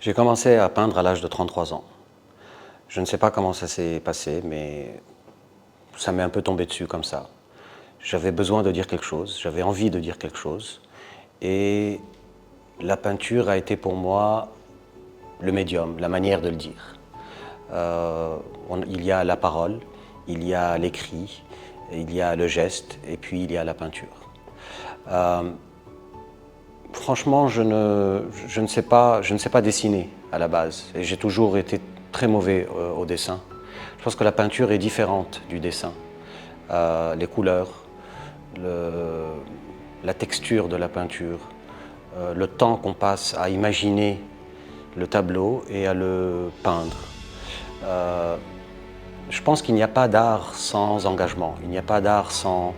J'ai commencé à peindre à l'âge de 33 ans. Je ne sais pas comment ça s'est passé, mais ça m'est un peu tombé dessus comme ça. J'avais besoin de dire quelque chose, j'avais envie de dire quelque chose. Et la peinture a été pour moi le médium, la manière de le dire. Il y a la parole, il y a l'écrit, il y a le geste, et puis il y a la peinture. Franchement, je ne sais pas dessiner à la base. Et j'ai toujours été très mauvais au dessin. Je pense que la peinture est différente du dessin. Les couleurs, la texture de la peinture, le temps qu'on passe à imaginer le tableau et à le peindre. Je pense qu'il n'y a pas d'art sans engagement. Il n'y a pas d'art sans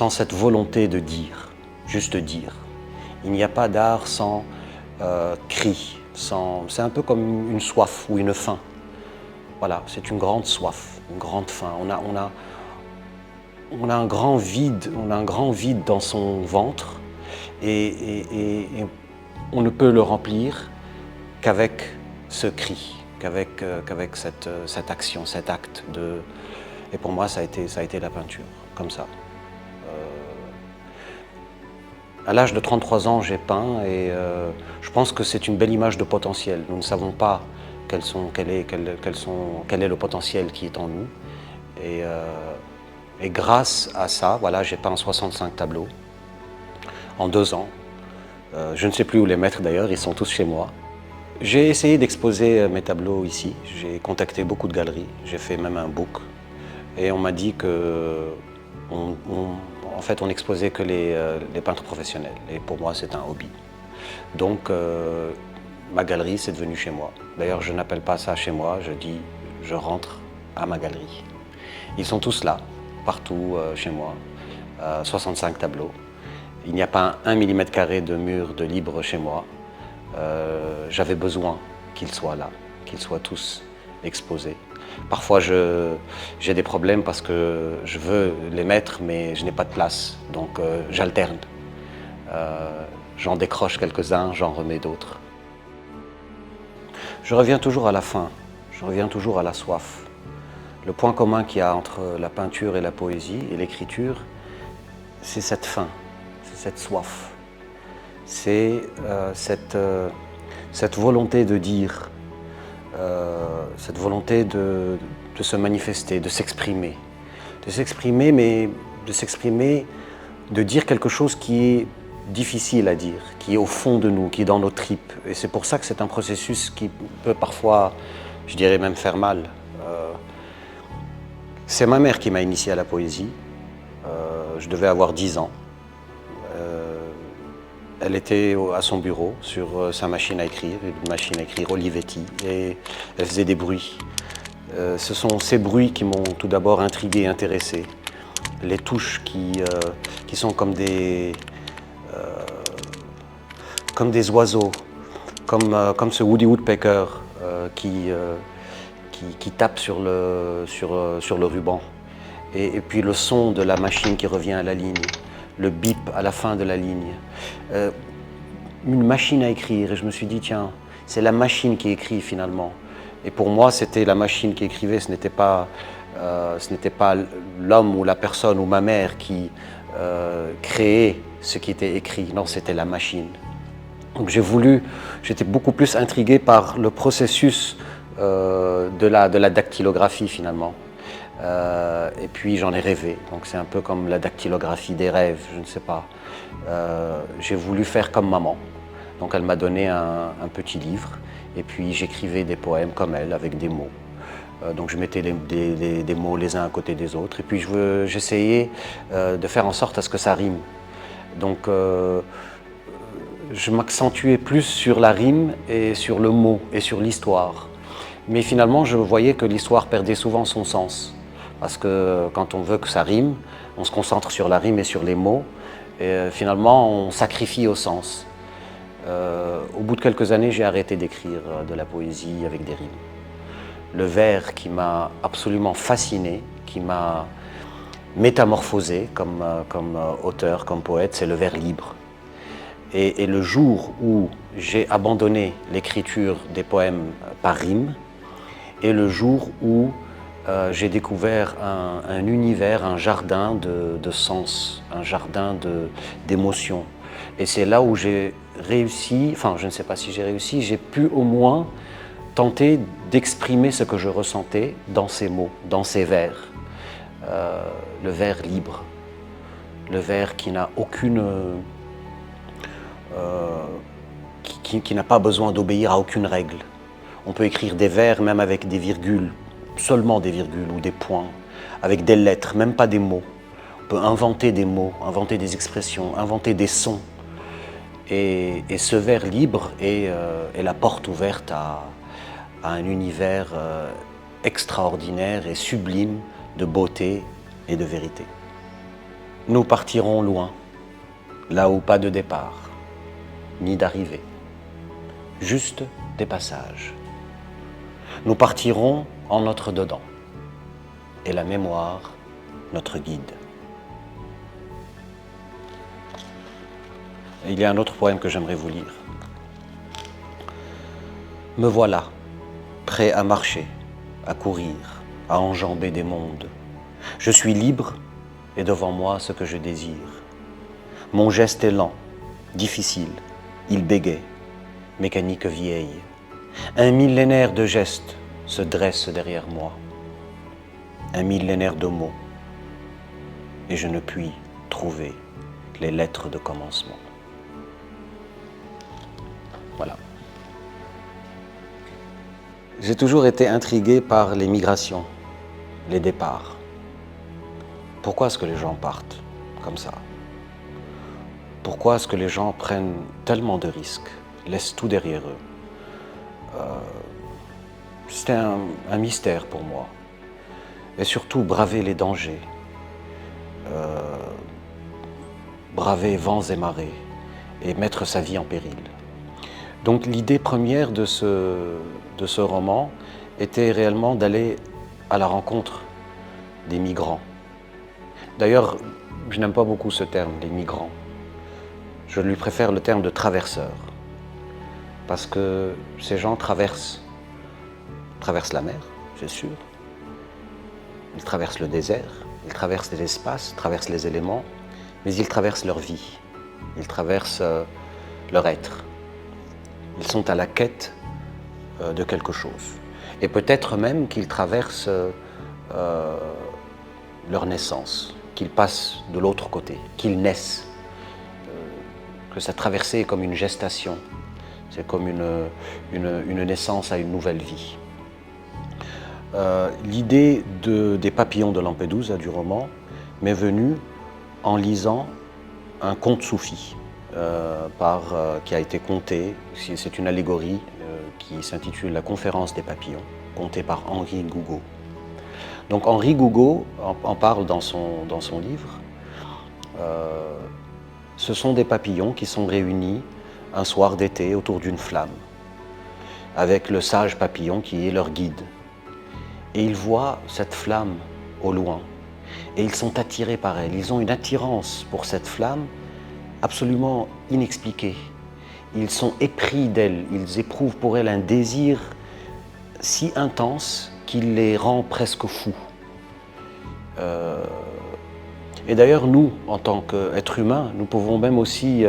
cette volonté de dire, juste dire. Il n'y a pas d'art sans cri, c'est un peu comme une soif ou une faim. Voilà, c'est une grande soif, une grande faim. On a un grand vide, dans son ventre et on ne peut le remplir qu'avec ce cri, qu'avec cette action, cet acte de. Et pour moi, ça a été la peinture, comme ça. À l'âge de 33 ans, j'ai peint et je pense que c'est une belle image de potentiel. Nous ne savons pas quel est le potentiel qui est en nous. Et grâce à ça, voilà, j'ai peint 65 tableaux en 2 ans. Je ne sais plus où les mettre d'ailleurs, ils sont tous chez moi. J'ai essayé d'exposer mes tableaux ici. J'ai contacté beaucoup de galeries, j'ai fait même un book. Et on m'a dit que en fait, on n'exposait que les peintres professionnels. Et pour moi, c'est un hobby. Donc, ma galerie, c'est devenu chez moi. D'ailleurs, je n'appelle pas ça chez moi, je dis je rentre à ma galerie. Ils sont tous là, partout chez moi. 65 tableaux. Il n'y a pas un millimètre carré de mur de libre chez moi. J'avais besoin qu'ils soient là, qu'ils soient tous exposés. Parfois, j'ai des problèmes parce que je veux les mettre, mais je n'ai pas de place. Donc, j'alterne. J'en décroche quelques-uns, j'en remets d'autres. Je reviens toujours à la faim, je reviens toujours à la soif. Le point commun qu'il y a entre la peinture et la poésie et l'écriture, c'est cette faim, c'est cette soif. C'est cette volonté de dire, cette volonté de se manifester, de s'exprimer. Mais de s'exprimer, de dire quelque chose qui est difficile à dire, qui est au fond de nous, qui est dans nos tripes. Et c'est pour ça que c'est un processus qui peut parfois, je dirais même faire mal. C'est ma mère qui m'a initié à la poésie. Je devais avoir 10 ans. Elle était à son bureau, sur sa machine à écrire, une machine à écrire Olivetti, et elle faisait des bruits. Ce sont ces bruits qui m'ont tout d'abord intrigué et intéressé. Les touches qui sont comme des oiseaux, comme ce Woody Woodpecker qui tape sur le ruban. Et puis le son de la machine qui revient à la ligne, le bip à la fin de la ligne. Une machine à écrire, et je me suis dit, tiens, c'est la machine qui écrit finalement. Et pour moi, c'était la machine qui écrivait, ce n'était pas l'homme ou la personne ou ma mère qui créait ce qui était écrit, non, c'était la machine. Donc j'étais beaucoup plus intrigué par le processus de la dactylographie finalement. Et puis j'en ai rêvé, donc c'est un peu comme la dactylographie des rêves, je ne sais pas. J'ai voulu faire comme maman, donc elle m'a donné un petit livre, et puis j'écrivais des poèmes comme elle, avec des mots. Donc je mettais des mots les uns à côté des autres, et puis j'essayais de faire en sorte à ce que ça rime. Donc je m'accentuais plus sur la rime et sur le mot et sur l'histoire. Mais finalement, je voyais que l'histoire perdait souvent son sens. Parce que quand on veut que ça rime, on se concentre sur la rime et sur les mots. Et finalement, on sacrifie au sens. Au bout de quelques années, j'ai arrêté d'écrire de la poésie avec des rimes. Le vers qui m'a absolument fasciné, qui m'a métamorphosé comme auteur, comme poète, c'est le vers libre. Et le jour où j'ai abandonné l'écriture des poèmes par rime, et le jour où j'ai découvert un univers, un jardin de sens, un jardin d'émotions. Et c'est là où j'ai réussi, enfin je ne sais pas si j'ai réussi, j'ai pu au moins tenter d'exprimer ce que je ressentais dans ces mots, dans ces vers. Le vers libre, le vers qui n'a aucune... qui n'a pas besoin d'obéir à aucune règle. On peut écrire des vers même avec des virgules, seulement des virgules ou des points, avec des lettres, même pas des mots. On peut inventer des mots, inventer des expressions, inventer des sons. Et ce vers libre est la porte ouverte à un univers extraordinaire et sublime de beauté et de vérité. Nous partirons loin, là où pas de départ, ni d'arrivée, juste des passages. Nous partirons en notre dedans, et la mémoire, notre guide. Et il y a un autre poème que j'aimerais vous lire. Me voilà, prêt à marcher, à courir, à enjamber des mondes. Je suis libre et devant moi ce que je désire. Mon geste est lent, difficile, il bégaye, mécanique vieille. Un millénaire de gestes se dresse derrière moi. Un millénaire de mots, et je ne puis trouver les lettres de commencement. Voilà. J'ai toujours été intrigué par les migrations, les départs. Pourquoi est-ce que les gens partent comme ça? Pourquoi est-ce que les gens prennent tellement de risques, laissent tout derrière eux? C'était un mystère pour moi. Et surtout, braver les dangers, braver vents et marées, et mettre sa vie en péril. Donc l'idée première de ce roman était réellement d'aller à la rencontre des migrants. D'ailleurs, je n'aime pas beaucoup ce terme, les migrants. Je lui préfère le terme de traverseurs, parce que ces gens traversent la mer, c'est sûr. Ils traversent le désert, ils traversent l'espace, traversent les éléments, mais ils traversent leur vie, ils traversent leur être. Ils sont à la quête de quelque chose. Et peut-être même qu'ils traversent leur naissance, qu'ils passent de l'autre côté, qu'ils naissent. Que cette traversée est comme une gestation, c'est comme une naissance à une nouvelle vie. L'idée des papillons de Lampedusa, du roman, m'est venue en lisant un conte soufi qui a été conté, c'est une allégorie qui s'intitule La conférence des papillons, contée par Henri Gougaud. Donc Henri Gougaud en parle dans son livre. Ce sont des papillons qui sont réunis un soir d'été autour d'une flamme, avec le sage papillon qui est leur guide. Et ils voient cette flamme au loin, et ils sont attirés par elle. Ils ont une attirance pour cette flamme absolument inexpliquée. Ils sont épris d'elle, ils éprouvent pour elle un désir si intense qu'il les rend presque fous. Et d'ailleurs, nous, en tant qu'êtres humains, nous pouvons même aussi,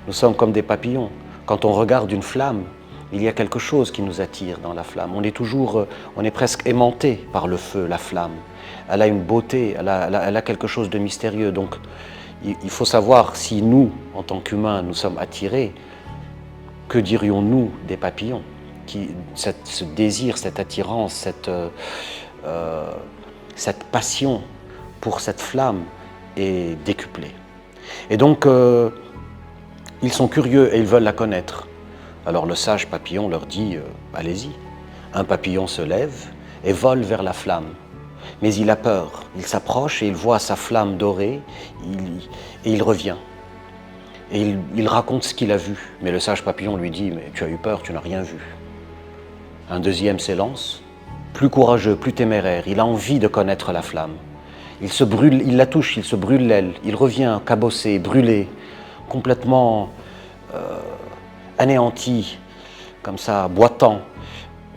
nous sommes comme des papillons. Quand on regarde une flamme, il y a quelque chose qui nous attire dans la flamme. On est presque aimanté par le feu, la flamme. Elle a une beauté, elle a quelque chose de mystérieux. Donc, il faut savoir si nous, en tant qu'humains, nous sommes attirés, que dirions-nous des papillons? Ce désir, cette attirance, cette passion pour cette flamme est décuplée. Et donc, ils sont curieux et ils veulent la connaître. Alors le sage papillon leur dit « Allez-y ». Un papillon se lève et vole vers la flamme. Mais il a peur, il s'approche et il voit sa flamme dorée et il revient. Et il raconte ce qu'il a vu. Mais le sage papillon lui dit « Mais tu as eu peur, tu n'as rien vu ». Un deuxième s'élance, plus courageux, plus téméraire. Il a envie de connaître la flamme. Il se brûle, il la touche, il se brûle l'aile. Il revient cabossé, brûlé, complètement anéanti, comme ça, boitant,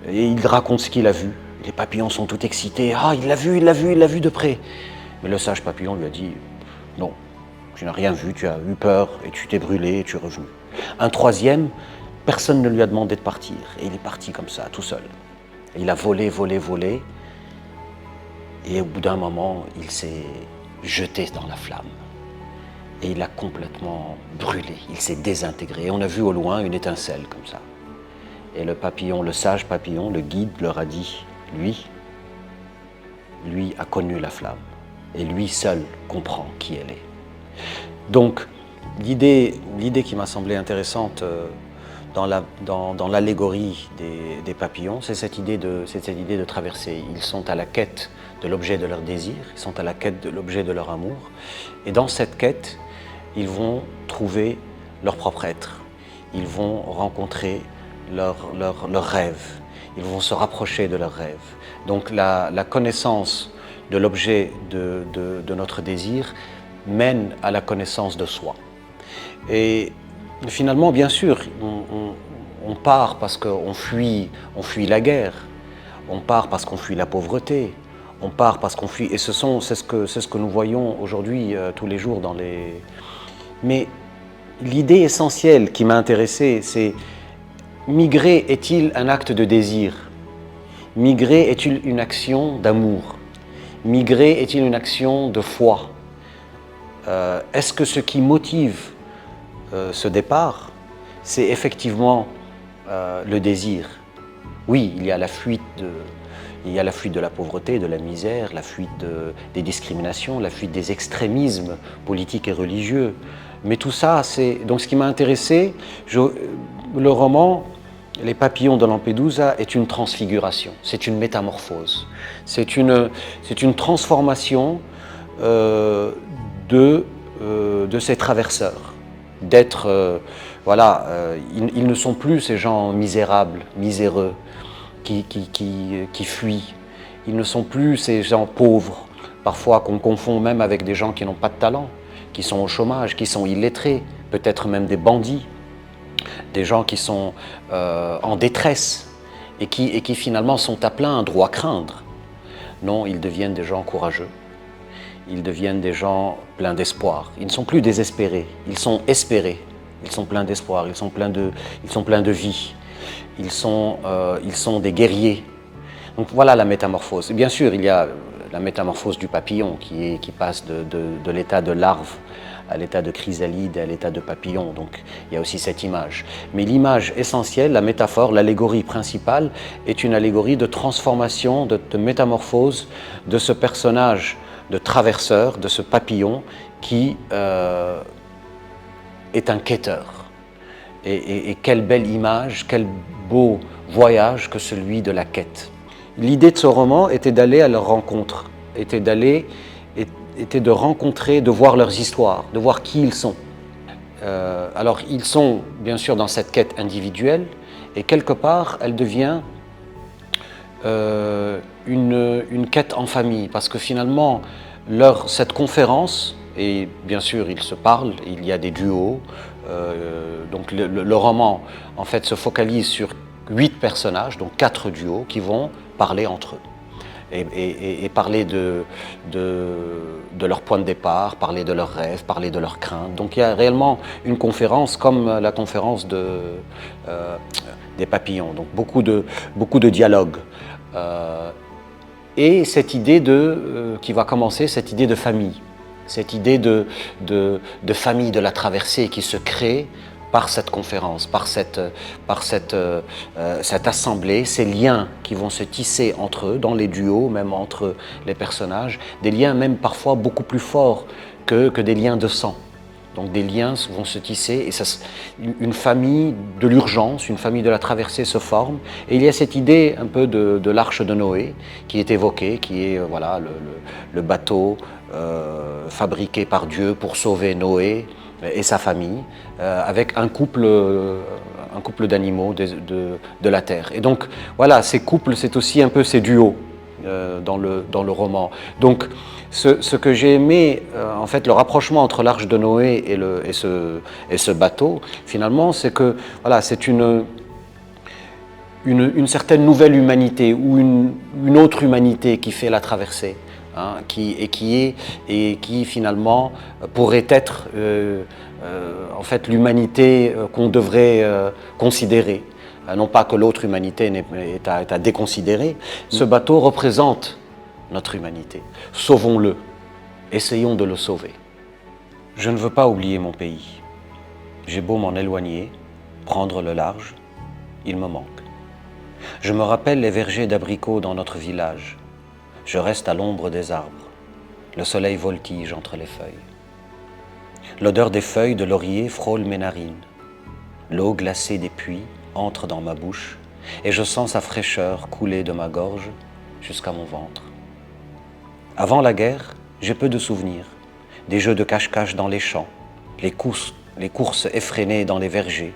et il raconte ce qu'il a vu. Les papillons sont tout excités. Ah, il l'a vu, il l'a vu, il l'a vu de près. Mais le sage papillon lui a dit, non, tu n'as rien vu, tu as eu peur et tu t'es brûlé et tu es revenu. Un troisième, personne ne lui a demandé de partir. Et il est parti comme ça, tout seul. Et il a volé, volé, volé. Et au bout d'un moment, il s'est jeté dans la flamme. Et il a complètement brûlé, il s'est désintégré. Et on a vu au loin une étincelle comme ça. Et le papillon, le sage papillon, le guide leur a dit, lui a connu la flamme. Et lui seul comprend qui elle est. Donc, l'idée qui m'a semblé intéressante dans l'allégorie des papillons, c'est cette idée de traverser. Ils sont à la quête de l'objet de leur désir, ils sont à la quête de l'objet de leur amour. Et dans cette quête, ils vont trouver leur propre être. Ils vont rencontrer leur rêve. Ils vont se rapprocher de leur rêve. Donc la connaissance de l'objet de notre désir mène à la connaissance de soi. Et finalement, bien sûr, on part parce qu'on fuit la guerre. On part parce qu'on fuit la pauvreté. On part parce qu'on fuit, et c'est ce que nous voyons aujourd'hui tous les jours dans les... Mais l'idée essentielle qui m'a intéressé, c'est migrer est-il un acte de désir? Migrer est-il une action d'amour? Migrer est-il une action de foi? Est-ce que ce qui motive ce départ, c'est effectivement le désir? Oui, il y a la fuite de la pauvreté, de la misère, la fuite des discriminations, la fuite des extrémismes politiques et religieux. Mais tout ça, c'est... Donc ce qui m'a intéressé, le roman Les papillons de Lampedusa est une transfiguration, c'est une métamorphose, c'est une transformation de ces traverseurs, d'être... ils ne sont plus ces gens misérables, miséreux, qui fuient. Ils ne sont plus ces gens pauvres, parfois qu'on confond même avec des gens qui n'ont pas de talent, qui sont au chômage, qui sont illettrés, peut-être même des bandits, des gens qui sont en détresse et qui finalement sont appelés à un droit craindre. Non, ils deviennent des gens courageux, ils deviennent des gens pleins d'espoir. Ils ne sont plus désespérés, ils sont espérés, ils sont pleins d'espoir, ils sont pleins de vie. Ils sont des guerriers. Donc voilà la métamorphose. Et bien sûr, il y a la métamorphose du papillon qui passe de l'état de larve à l'état de chrysalide et à l'état de papillon. Donc il y a aussi cette image. Mais l'image essentielle, la métaphore, l'allégorie principale est une allégorie de transformation, de métamorphose de ce personnage de traverseur, de ce papillon qui est un quêteur. Et quelle belle image, quel beau voyage que celui de la quête. L'idée de ce roman était d'aller à leur rencontre, était de rencontrer, de voir leurs histoires, de voir qui ils sont. Alors ils sont bien sûr dans cette quête individuelle et quelque part elle devient une quête en famille parce que finalement cette conférence, et bien sûr ils se parlent, il y a des duos, donc le roman en fait se focalise sur 8 personnages, donc 4 duos qui vont parler entre eux et parler de leur point de départ, parler de leurs rêves, parler de leurs craintes. Donc il y a réellement une conférence comme la conférence des papillons, donc beaucoup de dialogues. Et cette idée qui va commencer, cette idée de famille. Cette idée de famille de la traversée qui se crée par cette conférence, par cette assemblée, ces liens qui vont se tisser entre eux, dans les duos, même entre les personnages, des liens même parfois beaucoup plus forts que des liens de sang. Donc des liens vont se tisser et une famille de l'urgence, une famille de la traversée se forme. Et il y a cette idée un peu de l'arche de Noé qui est évoquée, qui est voilà, le bateau fabriqué par Dieu pour sauver Noé et sa famille, avec un couple d'animaux de la terre. Et donc voilà, ces couples, c'est aussi un peu ces duos. dans le roman. Donc, ce que j'ai aimé, en fait, le rapprochement entre l'Arche de Noé et ce bateau, finalement, c'est que voilà, c'est une certaine nouvelle humanité ou une autre humanité qui fait la traversée, hein, qui finalement pourrait être en fait l'humanité qu'on devrait considérer. Non pas que l'autre humanité est à déconsidérer. Ce bateau représente notre humanité. Sauvons-le. Essayons de le sauver. Je ne veux pas oublier mon pays. J'ai beau m'en éloigner, prendre le large, il me manque. Je me rappelle les vergers d'abricots dans notre village. Je reste à l'ombre des arbres. Le soleil voltige entre les feuilles. L'odeur des feuilles de laurier frôle mes narines. L'eau glacée des puits entre dans ma bouche et je sens sa fraîcheur couler de ma gorge jusqu'à mon ventre. Avant la guerre, j'ai peu de souvenirs. Des jeux de cache-cache dans les champs, les courses effrénées dans les vergers,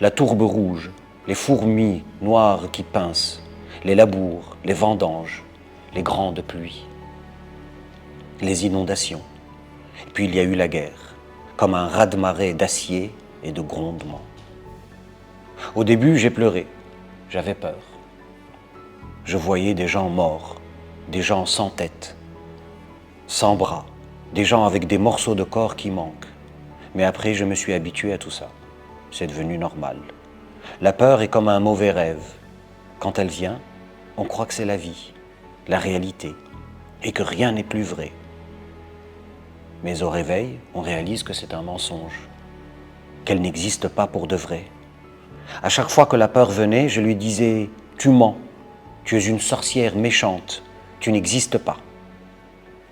la tourbe rouge, les fourmis noires qui pincent, les labours, les vendanges, les grandes pluies, les inondations. Et puis il y a eu la guerre, comme un raz-de-marée d'acier et de grondements. Au début, j'ai pleuré, j'avais peur. Je voyais des gens morts, des gens sans tête, sans bras, des gens avec des morceaux de corps qui manquent. Mais après, je me suis habitué à tout ça. C'est devenu normal. La peur est comme un mauvais rêve. Quand elle vient, on croit que c'est la vie, la réalité, et que rien n'est plus vrai. Mais au réveil, on réalise que c'est un mensonge, qu'elle n'existe pas pour de vrai. À chaque fois que la peur venait, je lui disais « Tu mens, tu es une sorcière méchante, tu n'existes pas ».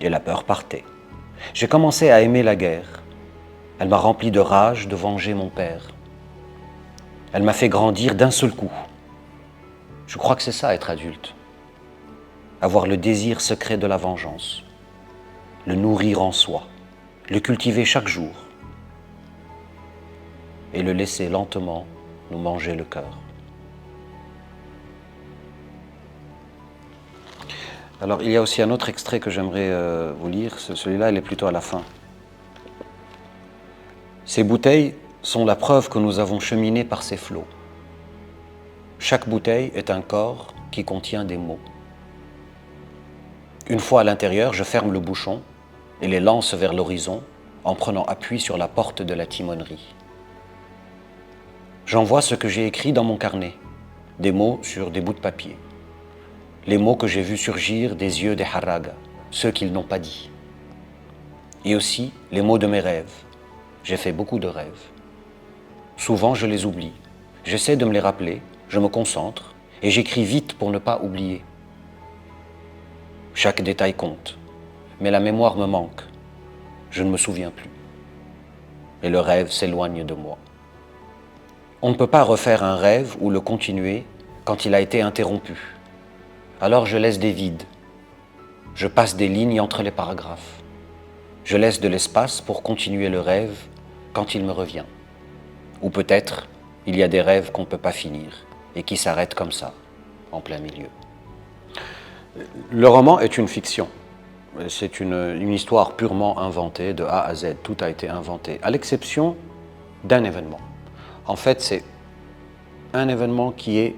Et la peur partait. J'ai commencé à aimer la guerre. Elle m'a rempli de rage de venger mon père. Elle m'a fait grandir d'un seul coup. Je crois que c'est ça être adulte. Avoir le désir secret de la vengeance, le nourrir en soi, le cultiver chaque jour et le laisser lentement nous manger le cœur. Alors il y a aussi un autre extrait que j'aimerais vous lire, celui-là il est plutôt à la fin. Ces bouteilles sont la preuve que nous avons cheminé par ces flots. Chaque bouteille est un corps qui contient des mots. Une fois à l'intérieur, je ferme le bouchon et les lance vers l'horizon en prenant appui sur la porte de la timonerie. J'envoie ce que j'ai écrit dans mon carnet, des mots sur des bouts de papier. Les mots que j'ai vus surgir des yeux des haragas, ceux qu'ils n'ont pas dit. Et aussi les mots de mes rêves. J'ai fait beaucoup de rêves. Souvent, je les oublie. J'essaie de me les rappeler, je me concentre et j'écris vite pour ne pas oublier. Chaque détail compte, mais la mémoire me manque. Je ne me souviens plus. Et le rêve s'éloigne de moi. On ne peut pas refaire un rêve ou le continuer quand il a été interrompu. Alors je laisse des vides. Je passe des lignes entre les paragraphes. Je laisse de l'espace pour continuer le rêve quand il me revient. Ou peut-être, il y a des rêves qu'on ne peut pas finir et qui s'arrêtent comme ça, en plein milieu. Le roman est une fiction. C'est une histoire purement inventée de A à Z. Tout a été inventé, à l'exception d'un événement. En fait, c'est un événement qui est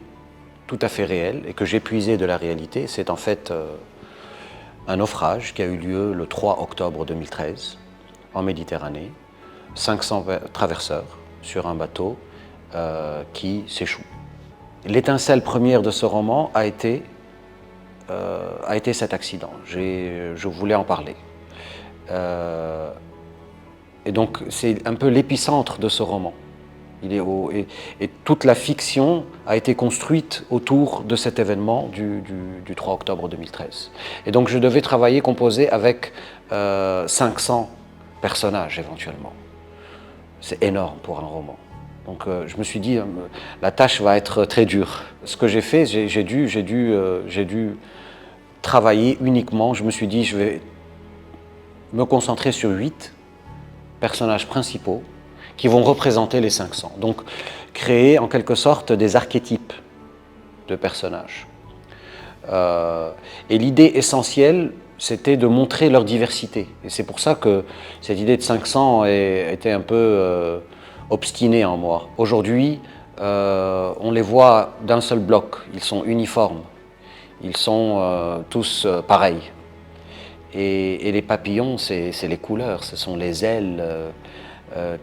tout à fait réel et que j'ai puisé de la réalité. C'est en fait un naufrage qui a eu lieu le 3 octobre 2013 en Méditerranée. 500 traverseurs sur un bateau qui s'échoue. L'étincelle première de ce roman a été cet accident. Je voulais en parler. Et donc, c'est un peu l'épicentre de ce roman. Et toute la fiction a été construite autour de cet événement du 3 octobre 2013. Et donc, je devais travailler, composer avec 500 personnages éventuellement. C'est énorme pour un roman. Donc, je me suis dit, la tâche va être très dure. Ce que j'ai fait, j'ai dû travailler uniquement. Je me suis dit, je vais me concentrer sur 8 personnages principaux qui vont représenter les 500. Donc, créer en quelque sorte des archétypes de personnages. Et l'idée essentielle, c'était de montrer leur diversité. Et c'est pour ça que cette idée de 500 était un peu obstinée en moi. Aujourd'hui, on les voit d'un seul bloc, ils sont uniformes, ils sont tous pareils. Et les papillons, c'est les couleurs, ce sont les ailes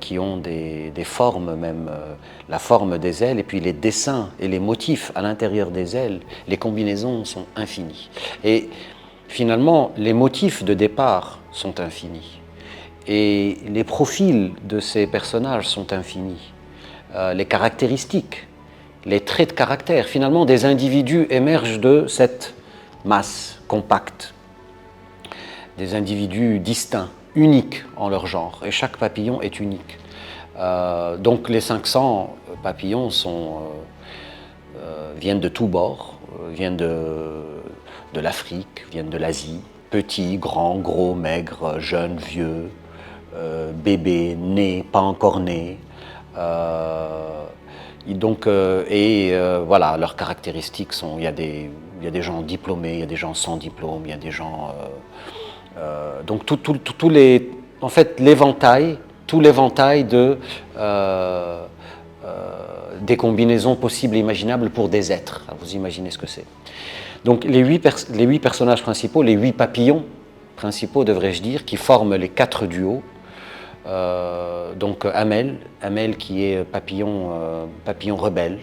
qui ont des formes même, la forme des ailes, et puis les dessins et les motifs à l'intérieur des ailes, les combinaisons sont infinies. Et finalement, les motifs de départ sont infinis. Et les profils de ces personnages sont infinis. Les caractéristiques, les traits de caractère, finalement, des individus émergent de cette masse compacte. Des individus distincts, uniques en leur genre, et chaque papillon est unique. Donc les 500 papillons viennent de tous bords, viennent de l'Afrique, viennent de l'Asie, petits, grands, gros, maigres, jeunes, vieux, bébés, nés, pas encore nés. Voilà, leurs caractéristiques sont, il y a des gens diplômés, il y a des gens sans diplôme, il y a des gens... donc en fait, tout l'éventail des combinaisons possibles et imaginables pour des êtres. Vous imaginez ce que c'est. Donc les huit personnages principaux, les 8 papillons principaux, devrais-je dire, qui forment les 4 duos. Donc Amel qui est papillon rebelle.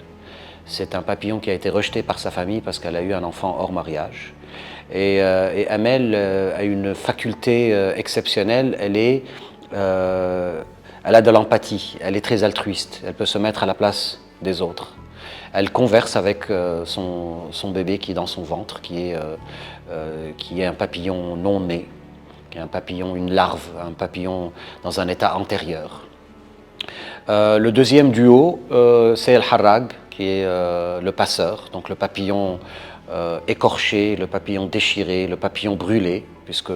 C'est un papillon qui a été rejeté par sa famille parce qu'elle a eu un enfant hors mariage. Et Amel a une faculté exceptionnelle, elle a de l'empathie, elle est très altruiste, elle peut se mettre à la place des autres. Elle converse avec son bébé qui est dans son ventre, qui est un papillon non né, qui est un papillon, une larve, un papillon dans un état antérieur. Le deuxième duo, c'est El Harrag, qui est le passeur, donc le papillon écorché, le papillon déchiré, le papillon brûlé, puisque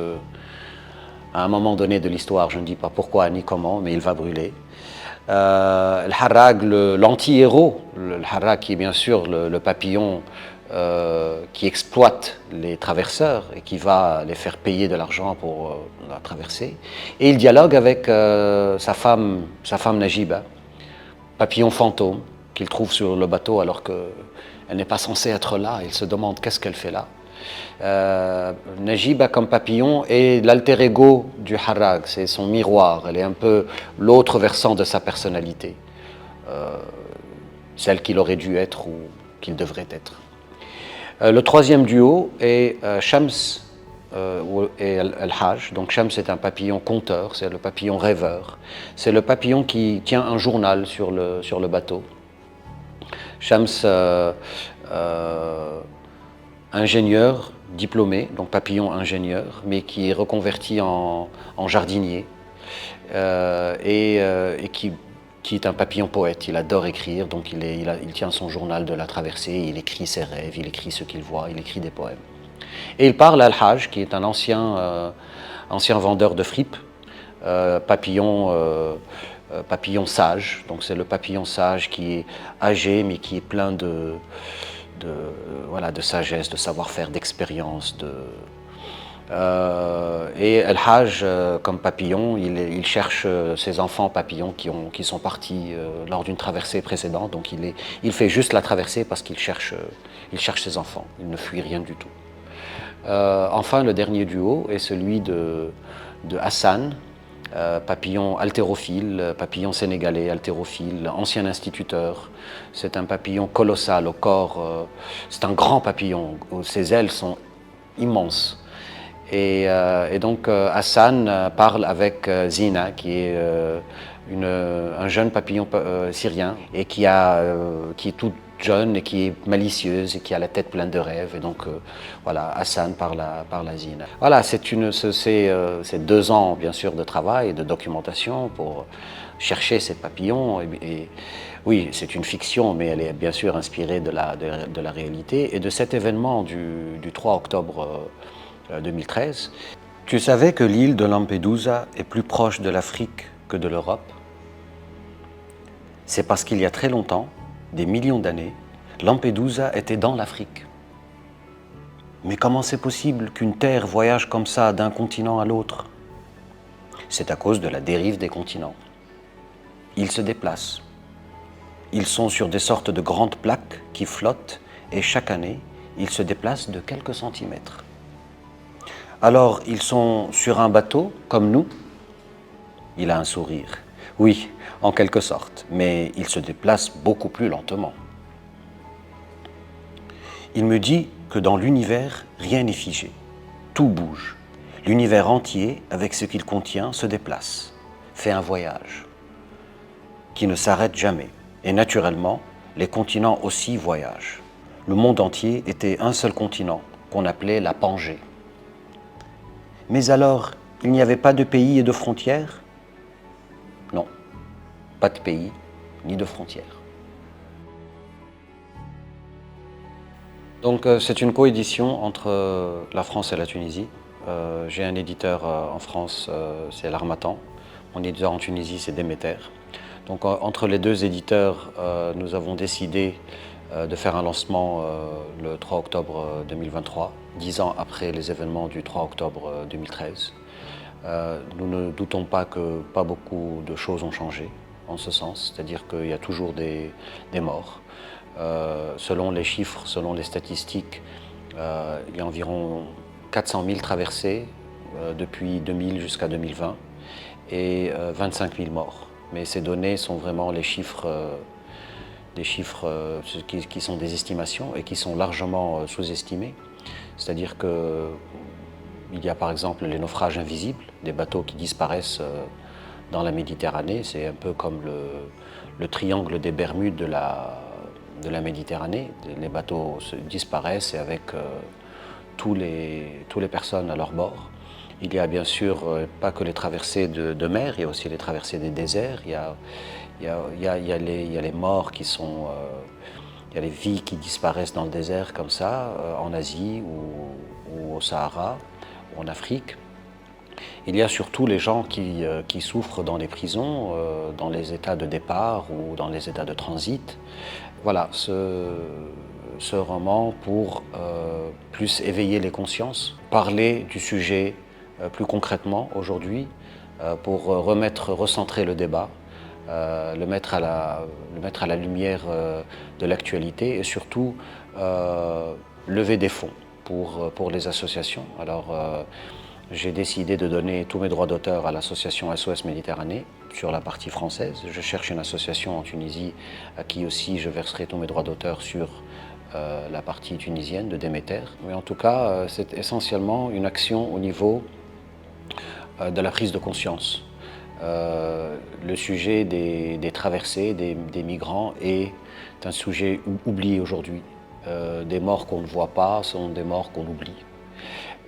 à un moment donné de l'histoire, je ne dis pas pourquoi ni comment, mais il va brûler. Le Harrag, l'anti-héros, le Harrag qui est bien sûr le papillon qui exploite les traverseurs et qui va les faire payer de l'argent pour la traverser. Et il dialogue avec sa femme Najiba, papillon fantôme, qu'il trouve sur le bateau alors qu'elle n'est pas censée être là. Il se demande qu'est-ce qu'elle fait là. Najiba comme papillon est l'alter ego du Harrag, c'est son miroir, elle est un peu l'autre versant de sa personnalité, celle qu'il aurait dû être ou qu'il devrait être. Le troisième duo est Shams et El-Hajj. Donc Shams est un papillon conteur, c'est le papillon rêveur, c'est le papillon qui tient un journal sur le bateau. Shams, ingénieur diplômé, donc papillon ingénieur, mais qui est reconverti en jardinier et qui est un papillon poète. Il adore écrire, donc il tient son journal de la traversée, il écrit ses rêves, il écrit ce qu'il voit, il écrit des poèmes. Et il parle à Al-Hajj, qui est un ancien vendeur de fripes, papillon sage. Donc c'est le papillon sage qui est âgé, mais qui est plein de sagesse, de savoir-faire, d'expérience. Et El-Hajj, comme papillon, il cherche ses enfants papillons qui sont partis lors d'une traversée précédente. Donc il fait juste la traversée parce qu'il cherche ses enfants. Il ne fuit rien du tout. Enfin, le dernier duo est celui de Hassan, papillon haltérophile, papillon sénégalais haltérophile, ancien instituteur. C'est un papillon colossal au corps, c'est un grand papillon, ses ailes sont immenses. Et donc Hassan parle avec Zina, qui est un jeune papillon syrien et qui est toute jeune et qui est malicieuse et qui a la tête pleine de rêves. Et donc voilà, Hassan parle à Zina. Voilà, c'est 2 ans bien sûr de travail et de documentation pour chercher ces papillons. Et oui, c'est une fiction, mais elle est bien sûr inspirée de la réalité. Et de cet événement du 3 octobre 2013. Tu savais que l'île de Lampedusa est plus proche de l'Afrique que de l'Europe? C'est parce qu'il y a très longtemps, des millions d'années, Lampedusa était dans l'Afrique. Mais comment c'est possible qu'une terre voyage comme ça d'un continent à l'autre? C'est à cause de la dérive des continents. Ils se déplacent. Ils sont sur des sortes de grandes plaques qui flottent et chaque année, ils se déplacent de quelques centimètres. Alors, ils sont sur un bateau, comme nous. Il a un sourire. Oui, en quelque sorte, mais il se déplace beaucoup plus lentement. Il me dit que dans l'univers, rien n'est figé. Tout bouge. L'univers entier, avec ce qu'il contient, se déplace, fait un voyage qui ne s'arrête jamais. Et naturellement, les continents aussi voyagent. Le monde entier était un seul continent qu'on appelait la Pangée. Mais alors, il n'y avait pas de pays et de frontières? Non, pas de pays ni de frontières. Donc c'est une coédition entre la France et la Tunisie. J'ai un éditeur en France, c'est l'Harmattan. Mon éditeur en Tunisie, c'est Déméter. Donc entre les deux éditeurs, nous avons décidé de faire un lancement le 3 octobre 2023, 10 ans après les événements du 3 octobre 2013. Nous ne doutons pas que pas beaucoup de choses ont changé en ce sens, c'est-à-dire qu'il y a toujours des morts. Selon les chiffres, selon les statistiques, il y a environ 400 000 traversées depuis 2000 jusqu'à 2020 et 25 000 morts. Mais ces données sont vraiment les chiffres, qui sont des estimations et qui sont largement sous-estimés. C'est-à-dire qu'il y a par exemple les naufrages invisibles, des bateaux qui disparaissent dans la Méditerranée. C'est un peu comme le triangle des Bermudes de la Méditerranée. Les bateaux disparaissent et avec tous les personnes à leur bord. Il y a bien sûr pas que les traversées de mer, il y a aussi les traversées des déserts, il y a les morts qui sont... il y a les vies qui disparaissent dans le désert comme ça, en Asie ou au Sahara, ou en Afrique. Il y a surtout les gens qui souffrent dans les prisons, dans les états de départ ou dans les états de transit. Voilà, ce roman pour plus éveiller les consciences, parler du sujet plus concrètement aujourd'hui, pour recentrer le débat, le mettre à la lumière de l'actualité et surtout lever des fonds pour les associations. Alors, j'ai décidé de donner tous mes droits d'auteur à l'association SOS Méditerranée sur la partie française. Je cherche une association en Tunisie à qui aussi je verserai tous mes droits d'auteur sur la partie tunisienne de Déméter. Mais en tout cas, c'est essentiellement une action au niveau de la prise de conscience. Le sujet des traversées, des migrants est un sujet oublié aujourd'hui. Des morts qu'on ne voit pas sont des morts qu'on oublie.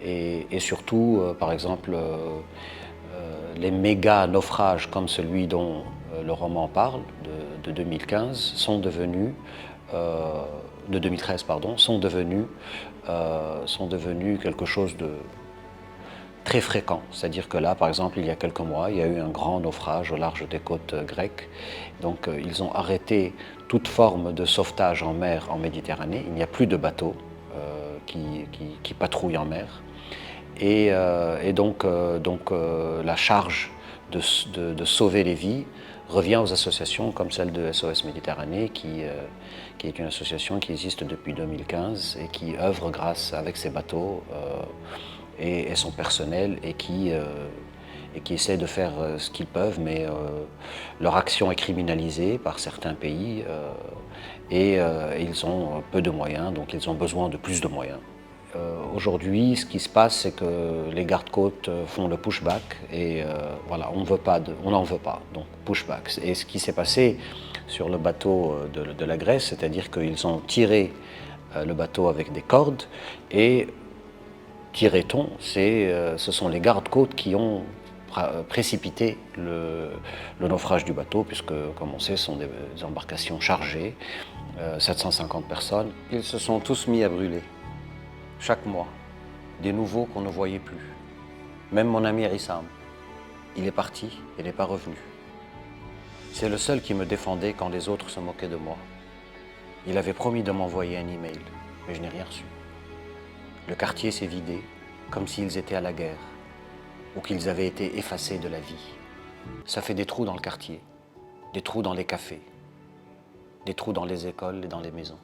Et surtout, par exemple, les méga naufrages comme celui dont le roman parle, de 2015, sont devenus, de 2013, pardon, sont devenus quelque chose de très fréquent. C'est-à-dire que là, par exemple, il y a quelques mois, il y a eu un grand naufrage au large des côtes grecques. Donc, ils ont arrêté toute forme de sauvetage en mer en Méditerranée. Il n'y a plus de bateaux qui patrouillent en mer. Et donc la charge de sauver les vies revient aux associations comme celle de SOS Méditerranée, qui est une association qui existe depuis 2015 et qui œuvre avec ses bateaux et son personnel et qui essaie de faire ce qu'ils peuvent, mais leur action est criminalisée par certains pays et ils ont peu de moyens, donc ils ont besoin de plus de moyens. Aujourd'hui, ce qui se passe, c'est que les gardes-côtes font le pushback et voilà, on n'en veut pas, donc pushback. Et ce qui s'est passé sur le bateau de la Grèce, c'est-à-dire qu'ils ont tiré le bateau avec des cordes et tirait-on, ce sont les gardes-côtes qui ont précipité le naufrage du bateau, puisque, comme on sait, ce sont des embarcations chargées, 750 personnes. Ils se sont tous mis à brûler. Chaque mois, des nouveaux qu'on ne voyait plus. Même mon ami Rissam, il est parti et n'est pas revenu. C'est le seul qui me défendait quand les autres se moquaient de moi. Il avait promis de m'envoyer un email, mais je n'ai rien reçu. Le quartier s'est vidé, comme s'ils étaient à la guerre, ou qu'ils avaient été effacés de la vie. Ça fait des trous dans le quartier, des trous dans les cafés, des trous dans les écoles et dans les maisons.